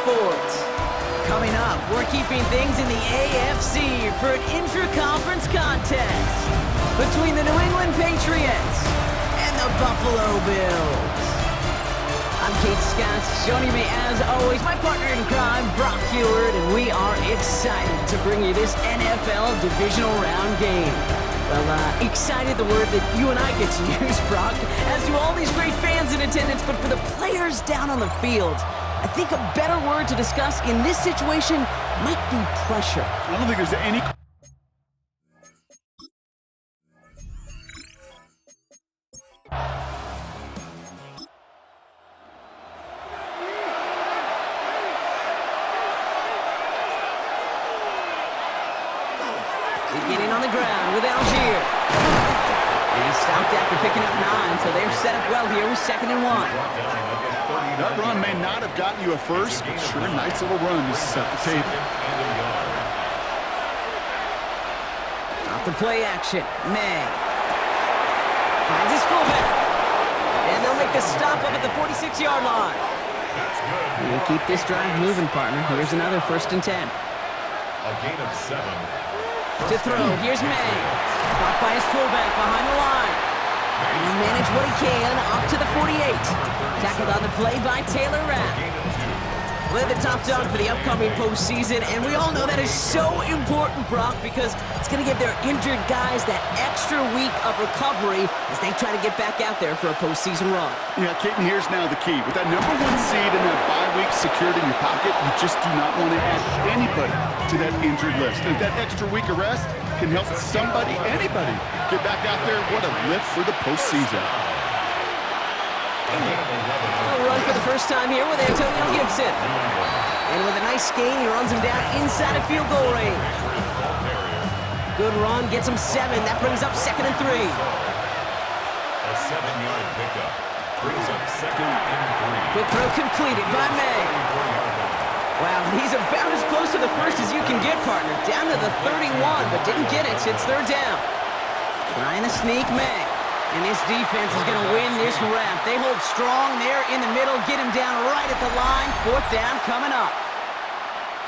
sports. Coming up, we're keeping things in the AFC for an intra-conference contest between the New England Patriots and the Buffalo Bills. I'm Kate Scott, joining me as always, my partner in crime, Brock Heward, and we are excited to bring you this NFL Divisional Round game. Well, excited, the word that you and I get to use, Brock, as do all these great fans in attendance, but for the players down on the field, I think a better word to discuss in this situation might be pressure. I don't think there's any... Beginning on the ground with Algier. And he stopped after picking up 9, so they're set up well here with 2nd and 1. That run may not have gotten you a first, but sure, a nice little run to set the table. Off the play action, May. Finds his fullback. And they'll make the stop up at the 46-yard line. You keep this drive moving, partner. Here's another 1st and 10. A gain of 7. To throw, here's May. Caught by his fullback behind the line. And he'll manage what he can up to the 48. Tackled on the play by Taylor Rapp. We're the top dog for the upcoming postseason, and we all know that is so important, Brock, because it's going to give their injured guys that extra week of recovery as they try to get back out there for a postseason run. Yeah, Kate, and here's now the key. With that #1 seed and that bye week secured in your pocket, you just do not want to add anybody to that injured list. And if that extra week of rest can help somebody, anybody, get back out there, what a lift for the postseason. A run for the first time here with Antonio Gibson. And with a nice gain, he runs him down inside of field goal range. Good run, gets him 7. That brings up 2nd and 3. A 7-yard pickup brings up 2nd and 3. Quick throw completed by May. Wow, he's about as close to the first as you can get, partner. Down to the 31, but didn't get it. It's 3rd down. Trying to sneak May. And this defense is going to win this round. They hold strong there in the middle, get him down right at the line. 4th down coming up.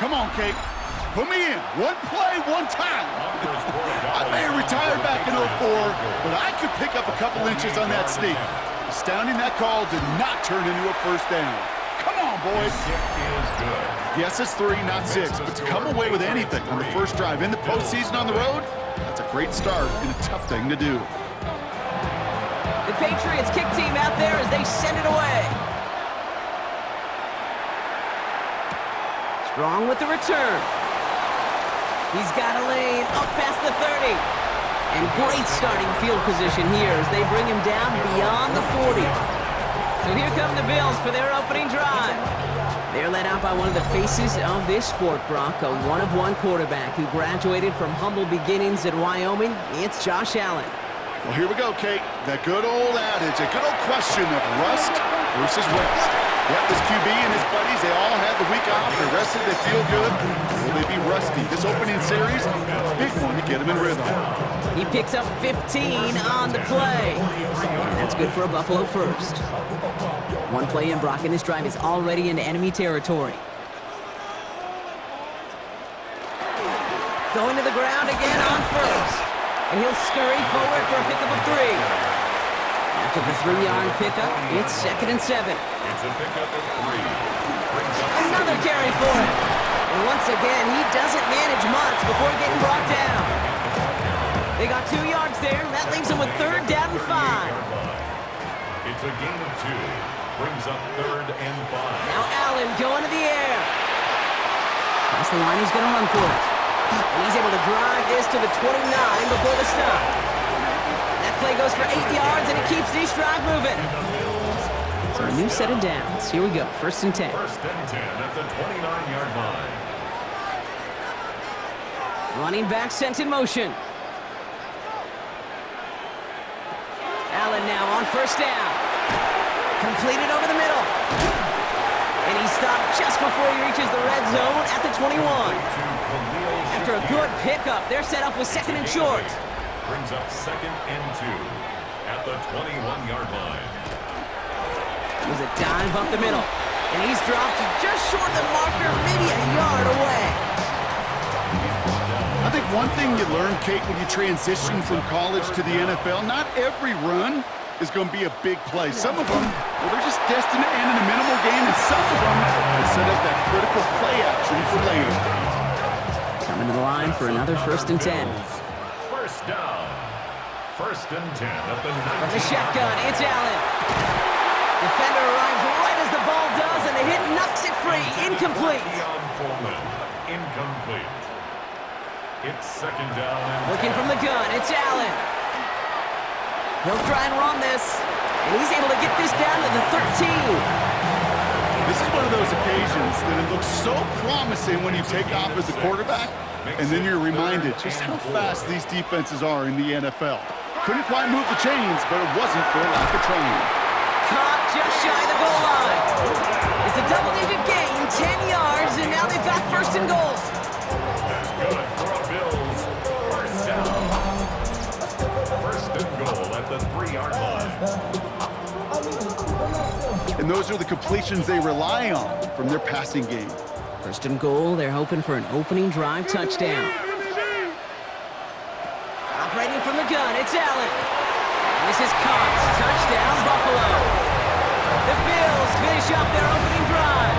Come on, Kate. Put me in. One play, one time. I may have retired back in 04, but I could pick up a couple inches on that sneak. Astounding that call did not turn into a 1st down. Come on, boys. Yes, it's 3, not 6, but to come away with anything on the first drive in the postseason on the road, that's a great start and a tough thing to do. The Patriots kick team out there as they send it away. Strong with the return. He's got a lane up past the 30. And great starting field position here as they bring him down beyond the 40. So here come the Bills for their opening drive. They're led out by one of the faces of this sport, Brock, a one-of-one quarterback who graduated from humble beginnings at Wyoming. It's Josh Allen. Well, here we go, Kate. That good old adage, a good old question of rust versus rest. Yep, this QB and his buddies, they all had the week off. They're rested, they feel good. Will they be rusty? This opening series, big one to get them in rhythm. He picks up 15 on the play. And that's good for a Buffalo first. One play in, Brock, and this drive is already into enemy territory. Going to the ground again on first. And he'll scurry forward for a pickup of 3. After the 3-yard pickup, it's 2nd and 7. It's a pickup of 3. Another carry for him. And once again, he doesn't manage much before getting brought down. They got 2 yards there. That leaves him with 3rd down and 5. It's a gain of 2. Brings up 3rd and 5. Now Allen going to the air. That's the line, he's going to run for it. And he's able to drive this to the 29 before the stop. That play goes for 8 yards, and it keeps this drive moving. So a new set of downs. Here we go, 1st and 10. 1st and 10 at the 29-yard line. Running back sent in motion. Allen now on 1st down. Completed over the middle. And he stopped just before he reaches the red zone at the 21. After a good pickup, they're set up with 2nd and short. Brings up 2nd and 2 at the 21-yard line. It was a dive up the middle. And he's dropped just short of the marker, maybe a yard away. I think one thing you learn, Kate, when you transition from college to the NFL, not every run is going to be a big play. Some of them, well, they're just destined to end in a minimal gain, and some of them will set up that critical play action for later. Coming to the line for another 1st and 10. First down. 1st and 10 at the 19. From the shotgun, it's Allen. Defender arrives right as the ball does, and the hit knocks it free. Incomplete. Incomplete. It's 2nd down and Looking from the gun, it's Allen. He'll try and run this, and he's able to get this down to the 13. This is one of those occasions that it looks so promising when you take off as a quarterback, and then you're reminded just how fast these defenses are in the NFL. Couldn't quite move the chains, but it wasn't for a lack of trying. Caught just shy of the goal line. It's a double-digit gain, 10 yards, and now they've got 1st and goal. That's good for a Bills. 1st down. 1st and goal at the 3-yard line. And those are the completions they rely on from their passing game. 1st and goal, they're hoping for an opening drive touchdown. Operating from the gun, it's Allen. And this is caught. Touchdown, Buffalo. The Bills finish up their opening drive.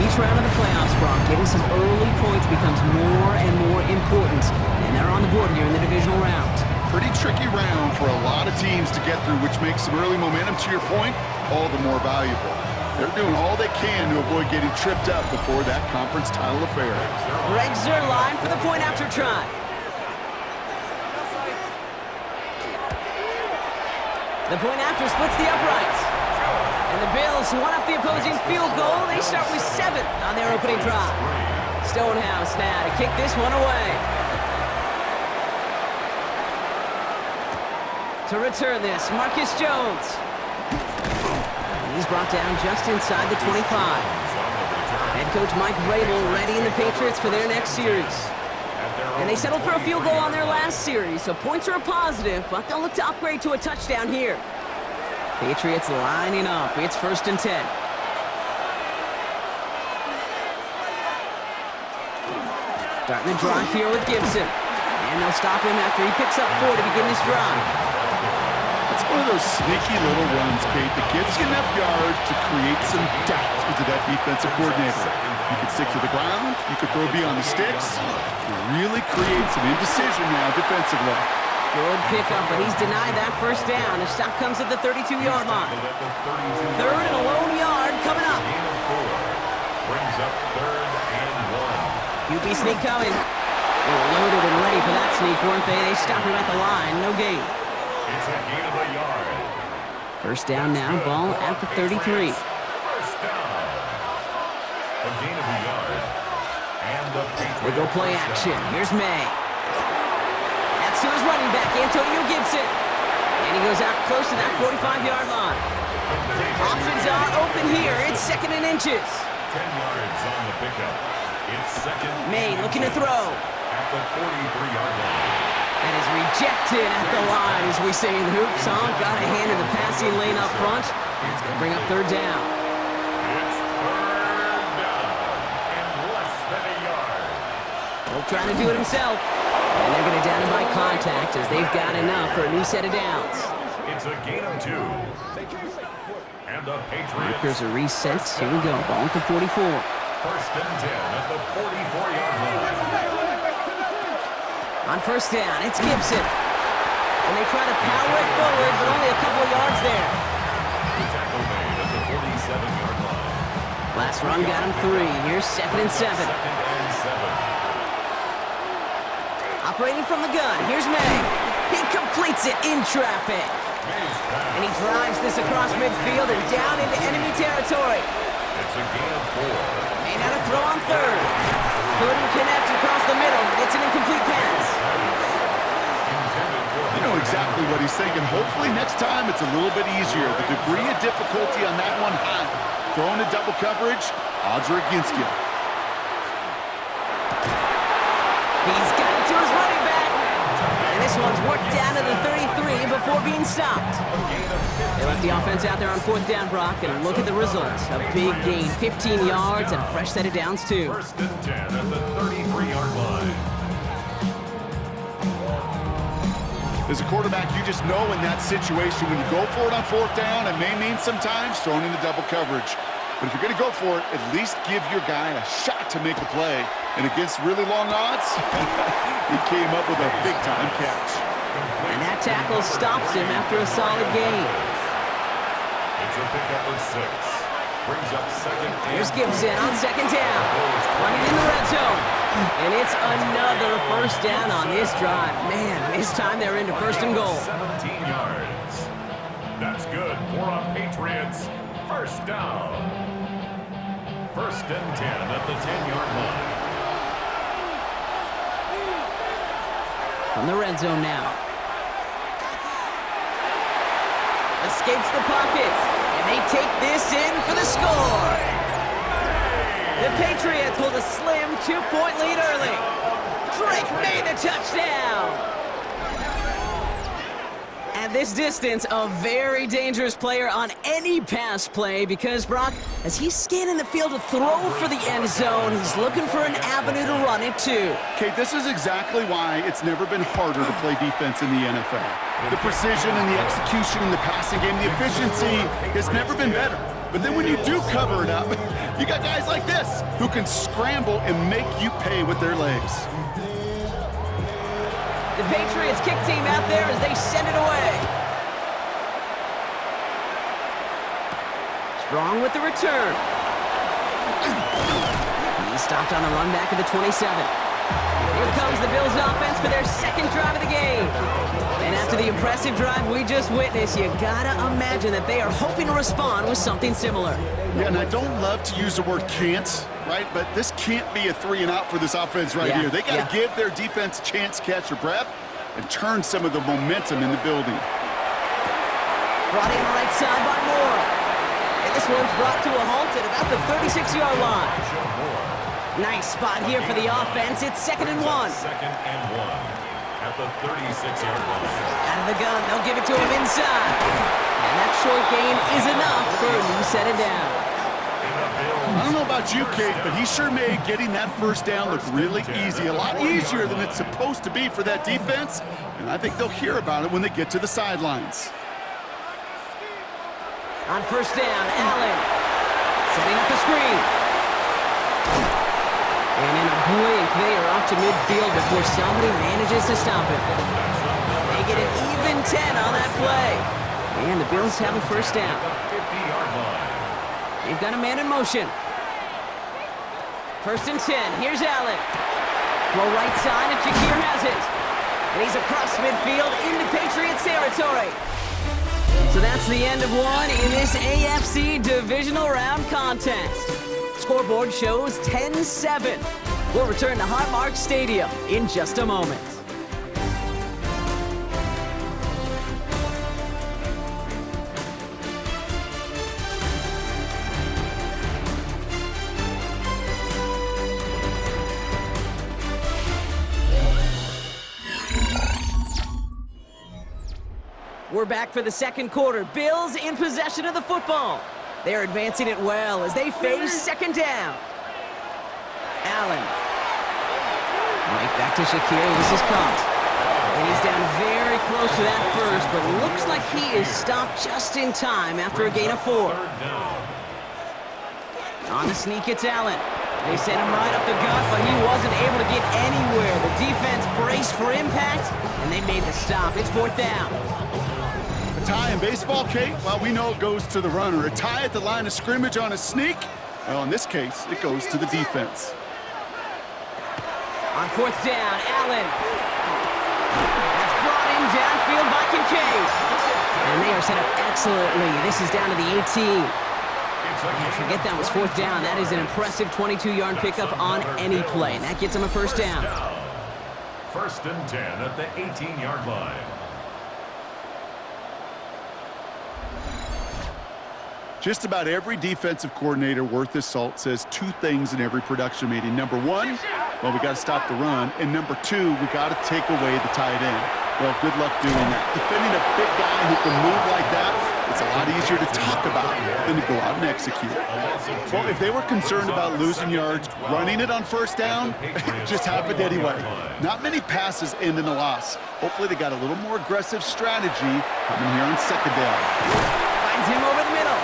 Each round of the playoffs, Brock, getting some early points becomes more and more important. And they're on the board here in the divisional round. Pretty tricky round for a lot of teams to get through, which makes some early momentum, to your point, all the more valuable. They're doing all they can to avoid getting tripped up before that conference title affair. Greg Zuerlein for the point after try. The point after splits the uprights. And the Bills one up the opposing field goal. They start with 7 on their opening drive. Stonehouse now to kick this one away. To return this, Marcus Jones. And he's brought down just inside the 25. Head coach Mike Vrabel readying the Patriots for their next series. And they settled for a field goal on their last series, so points are a positive, but they'll look to upgrade to a touchdown here. Patriots lining up. It's 1st and 10. Starting the drive here with Gibson. And they'll stop him after he picks up 4 to begin this drive. It's one of those sneaky little runs, Kate, that gives you enough yards to create some doubt into that defensive coordinator. You could stick to the ground, you could throw beyond the sticks. You really create some indecision now defensively. Good pickup, but he's denied that 1st down. The stop comes at the 32-yard line. 3rd and a lone yard coming up. Brings up 3rd and 1. QB sneak coming. They were loaded and ready for that sneak, weren't they? They stopped him at the line. No gain. It's a gain of a yard. 1st down now, ball at the 33. 1st down. A gain of a yard. And the Patriots. They go play action. Here's May. That's to his running back, Antonio Gibson. And he goes out close to that 45-yard line. Options are open here. It's 2nd and inches. 10 yards on the pickup. It's 2nd. May looking to throw. At the 43-yard line. That is rejected at the line, as we say in the hoop song. Got a hand in the passing lane up front. That's going to bring up 3rd down. It's 3rd down and less than a yard. He'll try to do it himself. And they're going to down him by contact as they've got enough for a new set of downs. It's a gain of 2. And the Patriots. Markers are reset. Here we go. Ball at the 44. 1st and 10 at the 44-yard line. On 1st down, it's Gibson. And they try to power it forward, but only a couple of yards there. The tackle made at the 47-yard line. Last run got him 3. Here's 2nd and 7. 2nd and 7. Operating from the gun, here's May. He completes it in traffic. And he drives this across midfield and down into enemy territory. It's a gain of 4. May not have thrown on 3rd. Couldn't connect across the middle. It's an incomplete pass. You know exactly what he's thinking. Hopefully next time it's a little bit easier. The degree of difficulty on that one high. Throwing a double coverage, odds are against you. He's got it to his running back. And this one's worked down to the 33 before being stopped. They left the offense out there on 4th down, Brock, and look at the results. A big gain, 15 yards, and a fresh set of downs, too. 1st and 10 at the 33-yard line. As a quarterback, you just know in that situation when you go for it on 4th down, it may mean sometimes throwing into double coverage. But if you're going to go for it, at least give your guy a shot to make a play. And against really long odds, he came up with a big-time catch. And that tackle stops him after a solid gain. It's a pickup of 6. Brings up 2nd and Here's Gibson on 2nd down. Running in the red zone. And it's another 1st down on this drive. Man, this time they're into 1st and goal. 17 yards. That's good for a Patriots 1st down. 1st and 10 at the 10-yard line. From the red zone now. Escapes the pocket. And they take this in for the score. The Patriots hold a slim 2-point lead early. Drake made the touchdown. At this distance, a very dangerous player on any pass play because, Brock, as he's scanning the field to throw for the end zone, he's looking for an avenue to run it to. Okay, this is exactly why it's never been harder to play defense in the NFL. The precision and the execution in the passing game, the efficiency has never been better. But then when you do cover it up, you got guys like this who can scramble and make you pay with their legs. The Patriots kick team out there as they send it away. Strong with the return. He's stopped on the run back of the 27. Here comes the Bills offense for their 2nd drive of the game. And after the impressive drive we just witnessed, you gotta imagine that they are hoping to respond with something similar. Yeah, and I don't love to use the word can't, right? But this can't be a 3-and-out for this offense right here. They got to give their defense a chance to catch their breath and turn some of the momentum in the building. Brought in right side by Moore. And this one's brought to a halt at about the 36-yard line. Nice spot here for the offense. It's 2nd and 1. 2nd and 1 at the 36-yard line. Out of the gun, they'll give it to him inside. And that short gain is enough for a new set of downs. I don't know about you, Kate, but he sure made getting that 1st down look really easy. A lot easier than it's supposed to be for that defense. And I think they'll hear about it when they get to the sidelines. On 1st down, Allen. Setting up the screen. And in a blink, they are off to midfield before somebody manages to stop it. They get an even 10 on that play. And the Bills have a 1st down. 50-yard line. They've got a man in motion. 1st and 10. Here's Allen. Throw right side, and Shakir has it. And he's across midfield into Patriots territory. So that's the end of one in this AFC Divisional Round contest. Scoreboard shows 10-7. We'll return to Highmark Stadium in just a moment. We're back for the 2nd quarter. Bills in possession of the football. They're advancing it well as they face 2nd down. Allen. Right back to Shakir. This is caught. And he's down very close to that first, but looks like he is stopped just in time after a gain of 4. On the sneak, it's Allen. They sent him right up the gut, but he wasn't able to get anywhere. The defense braced for impact, and they made the stop. It's 4th down. A tie in baseball, Kate? Well, we know it goes to the runner. A tie at the line of scrimmage on a sneak? Well, in this case, it goes to the defense. On 4th down, Allen. That's brought in downfield by Kincaid. And they are set up excellently. This is down to the 18. Man, forget that was 4th down. That is an impressive 22-yard pickup on any play. And that gets them a 1st down. 1st and 10 at the 18-yard line. Just about every defensive coordinator worth his salt says 2 things in every production meeting. Number 1, well, we got to stop the run. And number 2, we got to take away the tight end. Well, good luck doing that. Defending a big guy who can move like that, it's a lot easier to talk about than to go out and execute. Well, if they were concerned about losing yards, running it on first down, it just happened anyway. Not many passes end in a loss. Hopefully they got a little more aggressive strategy coming here on second down. Finds him over the middle.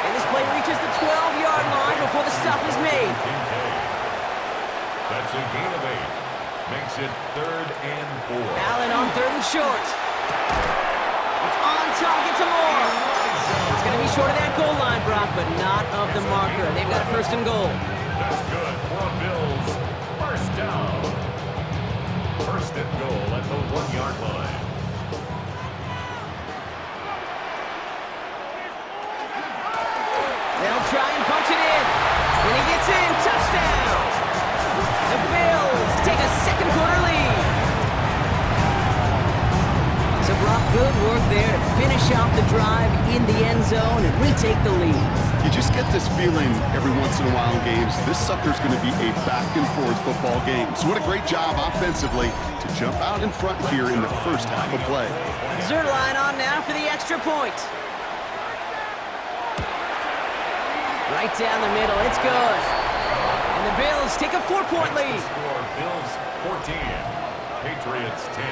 And this play reaches the 12-yard line before the stop is made. That's a gain of 8. Makes it 3rd and 4. Allen on 3rd and short. It's on target to Moore. It's going to be short of that goal line, Brock, but not of the marker. They've got a 1st and goal. That's good for a Bills 1st down. 1st and goal at the 1-yard line. They'll try and punch it in. When he gets in, touchdown. The Bills take a second quarter lead. So Brock, good work there to finish off the drive in the end zone and retake the lead. You just get this feeling every once in a while in games, this sucker's going to be a back-and-forth football game. So what a great job offensively to jump out in front here in the first half of play. Zerline on now for the extra point. Right down the middle, it's good. And the Bills take a 4-point lead. Score Bills 14, Patriots 10.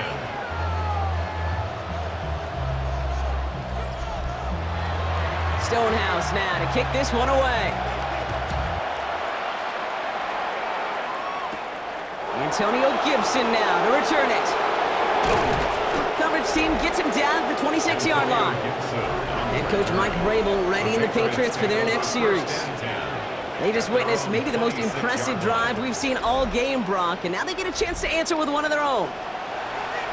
Stonehouse now to kick this one away. Antonio Gibson now to return it. Coverage team gets him down at the 26-yard line. Head coach Mike Vrabel readying the Patriots for their next series. They just witnessed maybe the most impressive drive we've seen all game, Brock, and now they get a chance to answer with one of their own.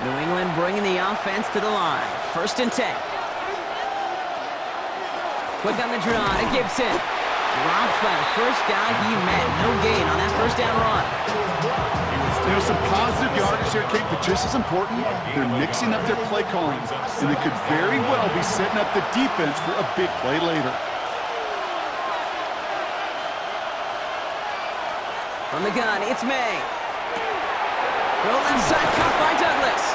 New England bringing the offense to the line. 1st and 10. Quick on the draw to Gibson. Dropped by the first guy he met. No gain on that 1st down run. You know, some positive yardage here, Kate, but just as important, they're mixing up their play calling, and they could very well be setting up the defense for a big play later. From the gun, it's May. Throw left side, caught by Douglas.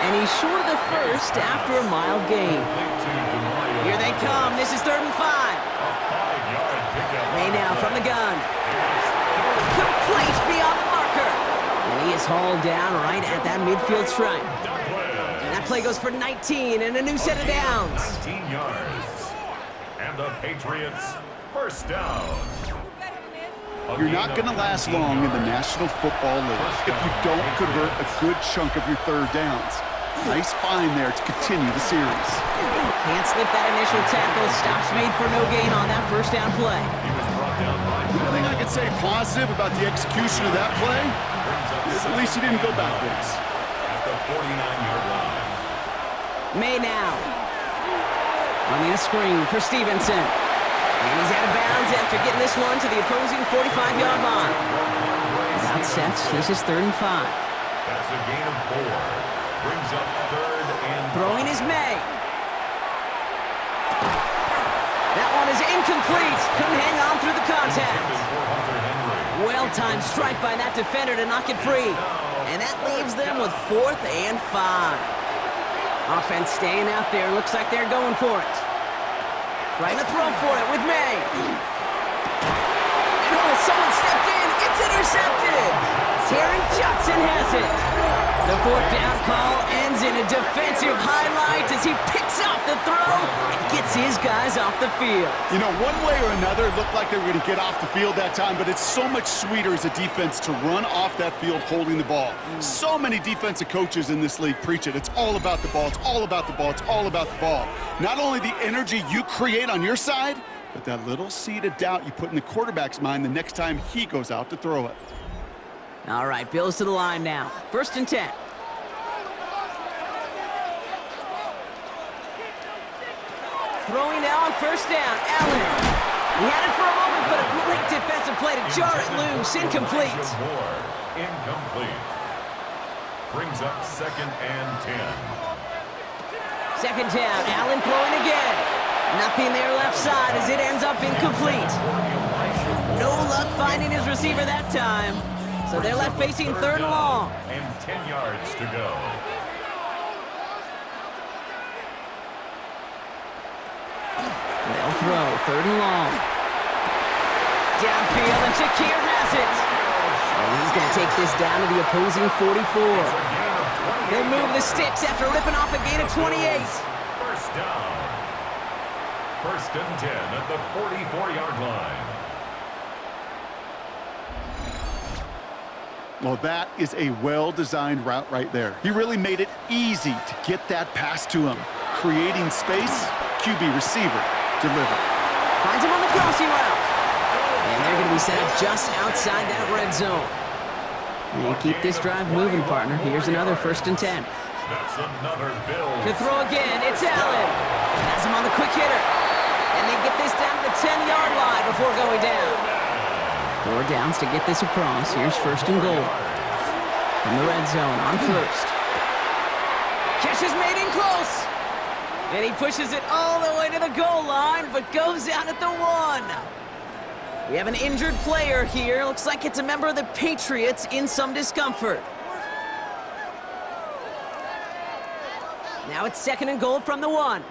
And he's short of the 1st after a mild gain. Here they come. This is 3rd and 5. May now from the gun. Complete beyond the marker. And he is hauled down right at that midfield stripe. And that play goes for 19 and a new set of downs. 19 yards. And the Patriots 1st down. You're not going to last long in the National Football League if you don't convert a good chunk of your 3rd downs. Nice find there to continue the series. Can't slip that initial tackle. Stops made for no gain on that 1st down play. The only thing I can say positive about the execution of that play is at least he didn't go backwards. At the 49-yard line. May now. Running a screen for Stevenson. And he's out of bounds after getting this one to the opposing 45-yard line. Without sets, this is 3rd and 5. That's a gain of 4. Brings up 3rd and... Throwing is May. That one is incomplete. Couldn't hang on through the contact. Well-timed strike by that defender to knock it free. And that leaves them with 4th and 5. Offense staying out there. Looks like they're going for it. Trying to throw for it with May. And oh, someone stepped in. It's intercepted. Terry Johnson has it. The 4th down call ends in a defensive highlight as he picks up the throw and gets his guys off the field. You know, one way or another, it looked like they were going to get off the field that time, but it's so much sweeter as a defense to run off that field holding the ball. So many defensive coaches in this league preach it. It's all about the ball. It's all about the ball. It's all about the ball. Not only the energy you create on your side, but that little seed of doubt you put in the quarterback's mind the next time he goes out to throw it. All right, Bills to the line now. 1st and 10. Throwing now on 1st down, Allen. He had it for a moment, but a great defensive play to jar it loose. Incomplete. Incomplete. Brings up 2nd and 10. 2nd down, Allen throwing again. Nothing there left side as it ends up incomplete. No luck finding his receiver that time. So they're left facing 3rd and long. And 10 yards to go. They'll throw, 3rd and long. Downfield, and Shakir has it. And he's going to take this down to the opposing 44. They'll move the sticks after ripping off a gain of 28. First down. 1st and 10 at the 44-yard line. Well, that is a well-designed route right there. He really made it easy to get that pass to him. Creating space, QB receiver, deliver. Finds him on the crossing route. And they're going to be set up just outside that red zone. And keep this drive moving, partner. Here's another 1st and 10. That's another Bills. To throw again, it's Allen. Has him on the quick hitter. And they get this down to the 10-yard line before going down. 4 downs to get this across. Here's 1st and goal. From the red zone on 1st. Catch is made in close. And he pushes it all the way to the goal line, but goes out at the 1. We have an injured player here. Looks like it's a member of the Patriots in some discomfort. Now it's 2nd and goal from the 1.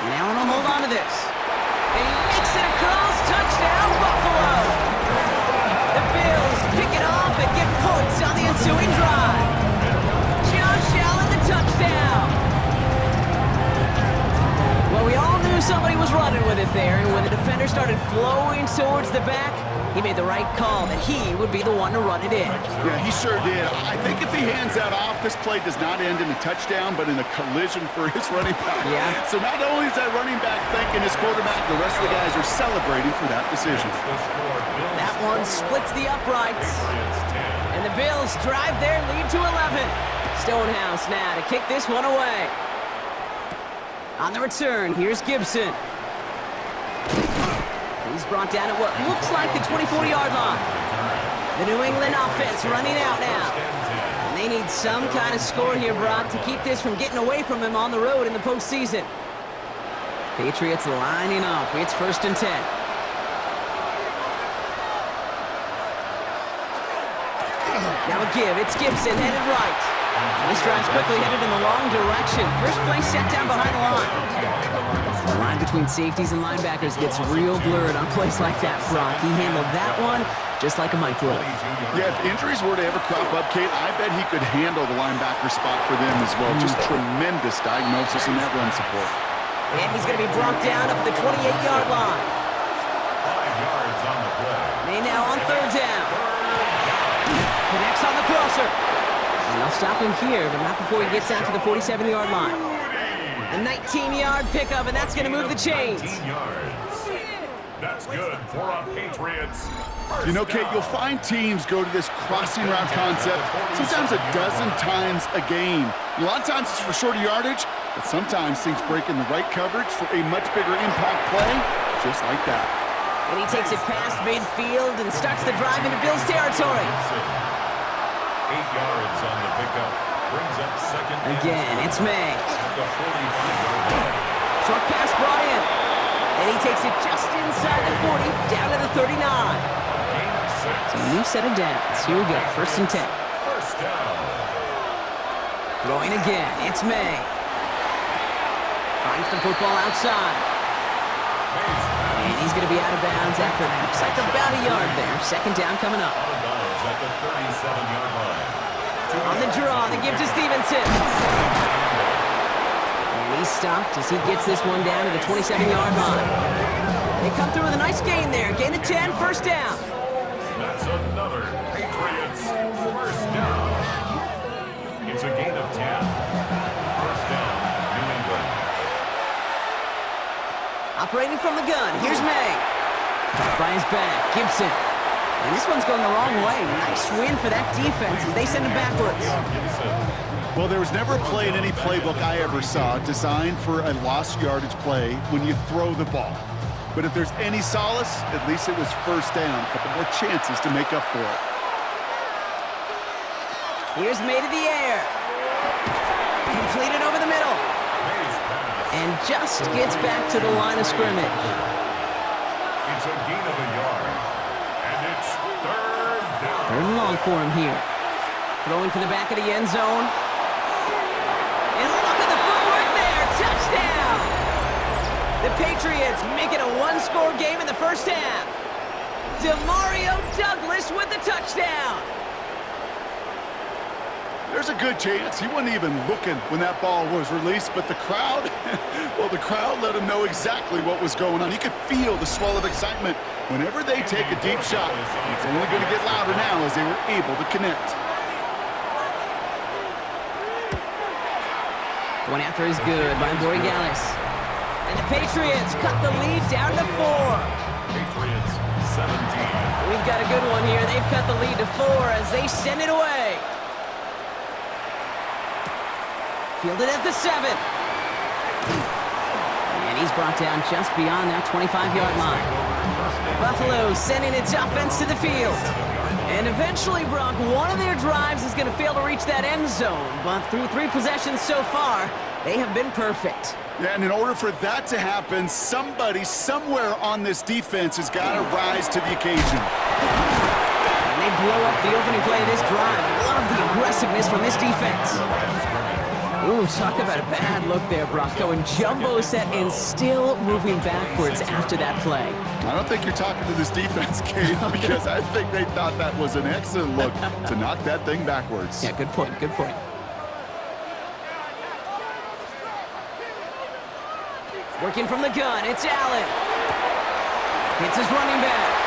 And Allen will hold on to this. And he makes it across. Touchdown, Buffalo. The Bills pick it off and get points on the ensuing drive. Josh Allen, the touchdown. Well, we all knew somebody was running with it there, and when the defender started flowing towards the back, he made the right call that he would be the one to run it in. Yeah, he sure did. I think if he hands that off, this play does not end in a touchdown, but in a collision for his running back. Yeah. So not only is that running back thanking his quarterback, the rest of the guys are celebrating for that decision. That one splits the uprights. And the Bills drive their lead to 11. Stonehouse now to kick this one away. On the return, here's Gibson. He's brought down at what looks like the 24-yard line. The New England offense running out now. And they need some kind of score here, Brock, to keep this from getting away from him on the road in the postseason. Patriots lining up. It's 1st and 10. Now a give. It's Gibson headed right. And this drive's quickly headed in the wrong direction. First play set down behind the line. The line between safeties and linebackers gets real blurred on plays like that, Brock. He handled that one just like a Mike would have. Yeah, if injuries were to ever crop up, Kate, I bet he could handle the linebacker spot for them as well. Just tremendous diagnosis in that run support. And he's going to be brought down up at the 28-yard line. 5 yards on the play. They now on 3rd down. Connects on the crosser. And they'll stop him here, but not before he gets out to the 47-yard line. A 19-yard pickup, and that's going to move the chains. 19 yards. That's good for a Patriots. You know, Kate, you'll find teams go to this crossing route concept sometimes a dozen times a game. A lot of times it's for shorter yardage, but sometimes things break in the right coverage for a much bigger impact play, just like that. And he takes it past midfield and starts the drive into Bills territory. 8 yards on the pickup. Brings up 2nd. Again, it's May. At the 45-yard line. Short pass brought in. And he takes it just inside the 40, down to the 39. Gain of 6. So a new set of downs. Here we go, 1st and 10. First down. Throwing again, it's May. Finds the football outside. And he's going to be out of bounds after it looks like about a yard there. 2nd down coming up. Out of bounds at the 37-yard line. On the draw, the give to Stevenson. And he's stopped as he gets this one down to the 27-yard line. They come through with a nice gain there. Gain of 10, 1st down. That's another Patriots first down. It's a gain of 10. First down, New England. Operating from the gun, here's May. Caught by his back, Gibson. And this one's going the wrong way. Nice win for that defense as they send him backwards. Well, there was never a play in any playbook I ever saw designed for a lost yardage play when you throw the ball. But if there's any solace, at least it was 1st down. A couple more chances to make up for it. Here's May to the air. Completed over the middle. And just gets back to the line of scrimmage. It's a gain of a yard. And it's 3rd down. 3rd and long for him here. Throwing to the back of the end zone. The Patriots make it a one-score game in the first half. Demario Douglas with the touchdown. There's a good chance he wasn't even looking when that ball was released, but the crowd, well, the crowd let him know exactly what was going on. You could feel the swell of excitement. Whenever they take a deep shot, it's only going to get louder now as they were able to connect. One after is good by Borregales. And the Patriots cut the lead down to 4. Patriots 17. We've got a good one here. They've cut the lead to 4 as they send it away. Fielded at the 7. And he's brought down just beyond that 25-yard line. Buffalo sending its offense to the field. And eventually, Brock, one of their drives is going to fail to reach that end zone. But through 3 possessions so far, they have been perfect. Yeah, and in order for that to happen, somebody somewhere on this defense has got to rise to the occasion. And they blow up the opening play of this drive. Love the aggressiveness from this defense. Ooh, talk about a bad look there, Brock. Going jumbo set and still moving backwards after that play. I don't think you're talking to this defense, Kate, because I think they thought that was an excellent look to knock that thing backwards. Yeah, good point, good point. Working from the gun, it's Allen. Hits his running back.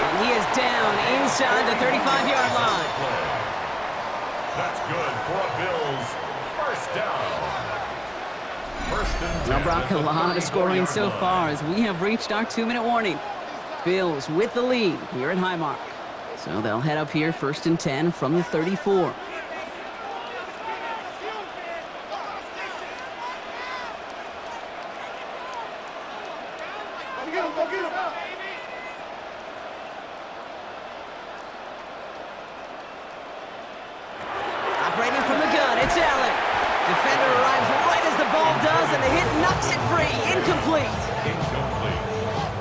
And he is down inside the 35-yard line. That's good for a Bills first down. First and 10. Now, Brock, a lot of scoring so far as we have reached our 2-minute warning. Bills with the lead here at Highmark. So they'll head up here first and 10 from the 34. Operating from the gun, it's Allen. Defender arrives right as the ball does, and the hit knocks it free. Incomplete.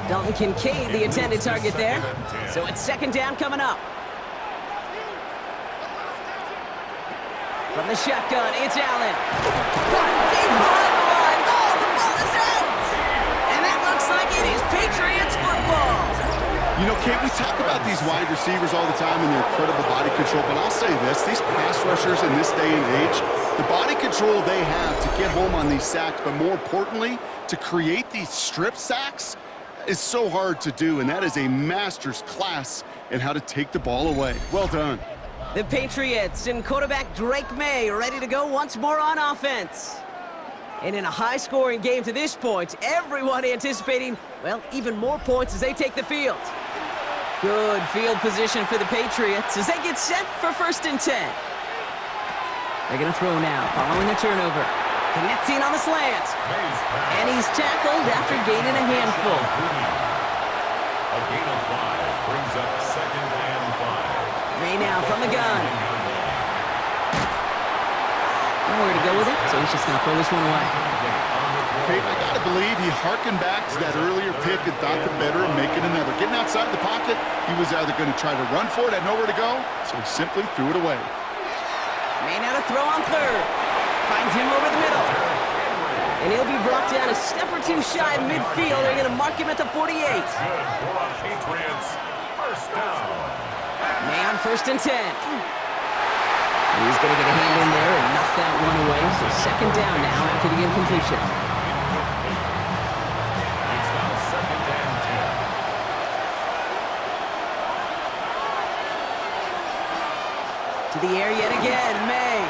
Dalton Kincaid, the intended target there. So it's second down coming up. From the shotgun, it's Allen. Caught deep behind the line. Oh, the ball is out. And that looks like it is Patriots football. You know, Kate, we talk about these wide receivers all the time and their incredible body control, but I'll say this, these pass rushers in this day and age, the body control they have to get home on these sacks, but more importantly, to create these strip sacks is so hard to do, and that is a master's class in how to take the ball away. Well done. The Patriots and quarterback Drake May ready to go once more on offense. And in a high-scoring game to this point, everyone anticipating, well, even more points as they take the field. Good field position for the Patriots as they get set for first and 10. They're going to throw now, following the turnover. Connecting on the slant. And he's tackled after gaining a handful. A gain of 5 brings up second and 5. May now from the gun. Nowhere to go with it, so he's just going to throw this one away. Kate, I got to believe he harkened back to that earlier pick and thought the better of making another. Getting outside the pocket, he was either going to try to run for it, had nowhere to go, so he simply threw it away. May now to throw on third. Finds him over the middle. And he'll be brought down a step or two shy of midfield. They're going to mark him at the 48. Good for a Patriots first down. May on first and 10. He's going to get a hand in there and knock that one away. So second down now after the incompletion. It's now second and 10. To the air yet again, May.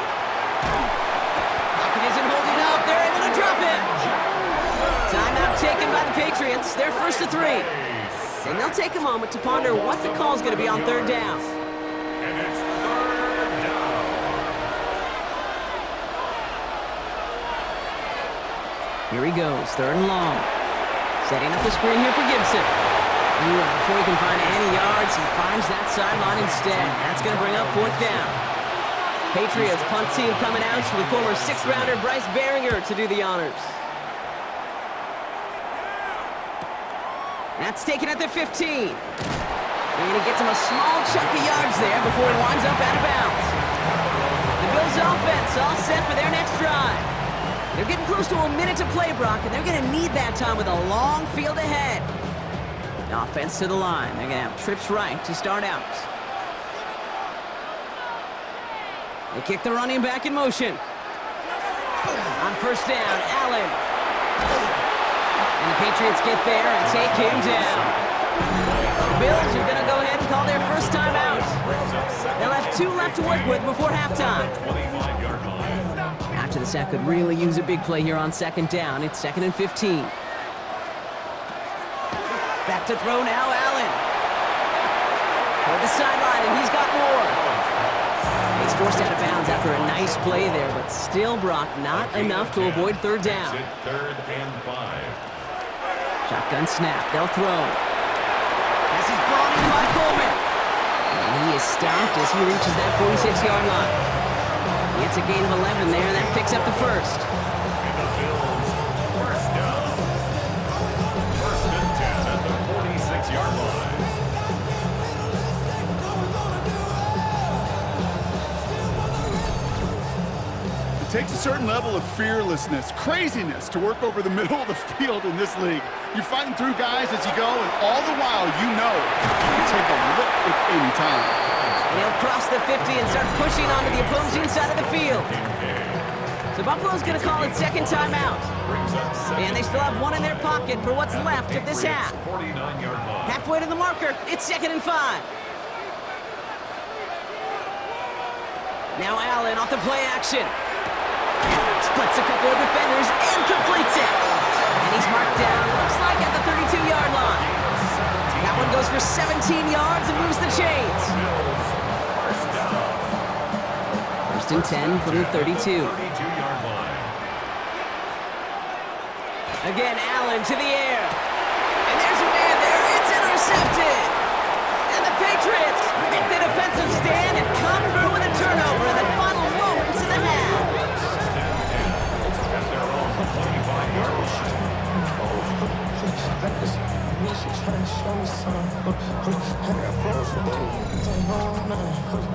Pocket isn't holding up. They're able to drop it. Timeout taken by the Patriots. They're first to 3. And they'll take a moment to ponder what the call is going to be on third down. And it's third down. Here he goes, third and long. Setting up the screen here for Gibson. Ooh, and before he can find any yards, he finds that sideline instead. That's going to bring up fourth down. Patriots punt team coming out with former 6th-rounder Bryce Baringer to do the honors. That's taken at the 15. And he gets him a small chunk of yards there before he winds up out of bounds. The Bills offense all set for their next drive. They're They're getting close to a minute to play, Brock, and they're going to need that time with a long field ahead. Offense to the line. They're going to have trips right to start out. They kick the running back in motion. On first down, Allen. And the Patriots get there and take him down. The Bills are going to go ahead and call their first time out. They'll have 2 left to work with before halftime. After the sack could really use a big play here on second down. It's 2nd and 15. Back to throw now, Allen. Toward the sideline, and he's got more. He's forced out of bounds after a nice play there, but still, Brock, not enough to avoid third down. 3rd and 5. Shotgun snap, they'll throw. Pass is brought in by Coleman. And he is stopped as he reaches that 46-yard line. He gets a gain of 11 there, and that picks up the first. And the Bills, first down. 1st and 10 at the 46-yard line. It takes a certain level of fearlessness, craziness to work over the middle of the field in this league. You're fighting through guys as you go, and all the while you know you can take a lick at any time. And he'll cross the 50 and start pushing onto the opposing side of the field. So Buffalo's going to call it second timeout. And they still have 1 in their pocket for what's left of this half. Halfway to the marker, it's 2nd and 5. Now Allen off the play action. Splits a couple of defenders and completes it. And he's marked down, looks like at the 32-yard line. That one goes for 17 yards and moves the chains. 1st and 10 from the 32. 32-yard line. Again, Allen to the air. And there's a man there. It's intercepted. And the Patriots make the defensive stand and come through with a turnover in the final moments of the half. At their own 25-yard line.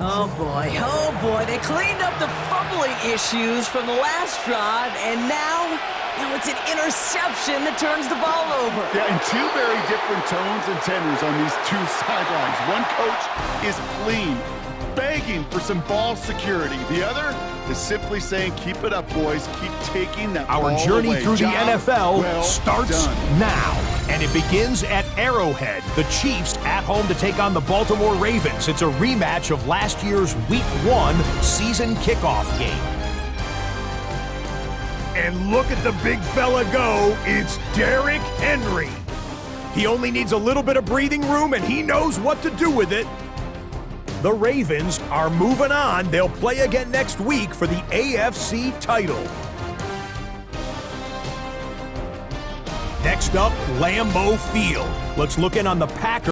Oh boy, they cleaned up the fumbling issues from the last drive, and now it's an interception that turns the ball over. Yeah, and 2 very different tones and tenors on these 2 sidelines. One coach is pleading, begging for some ball security. The other is simply saying, keep it up, boys. Keep taking that ball away. Our journey through the NFL starts done. now. And it begins at Arrowhead. The Chiefs at home to take on the Baltimore Ravens. It's a rematch of last year's Week 1 season kickoff game. And look at the big fella go. It's Derrick Henry. He only needs a little bit of breathing room, and he knows what to do with it. The Ravens are moving on. They'll play again next week for the AFC title. Next up, Lambeau Field. Let's look in on the Packers.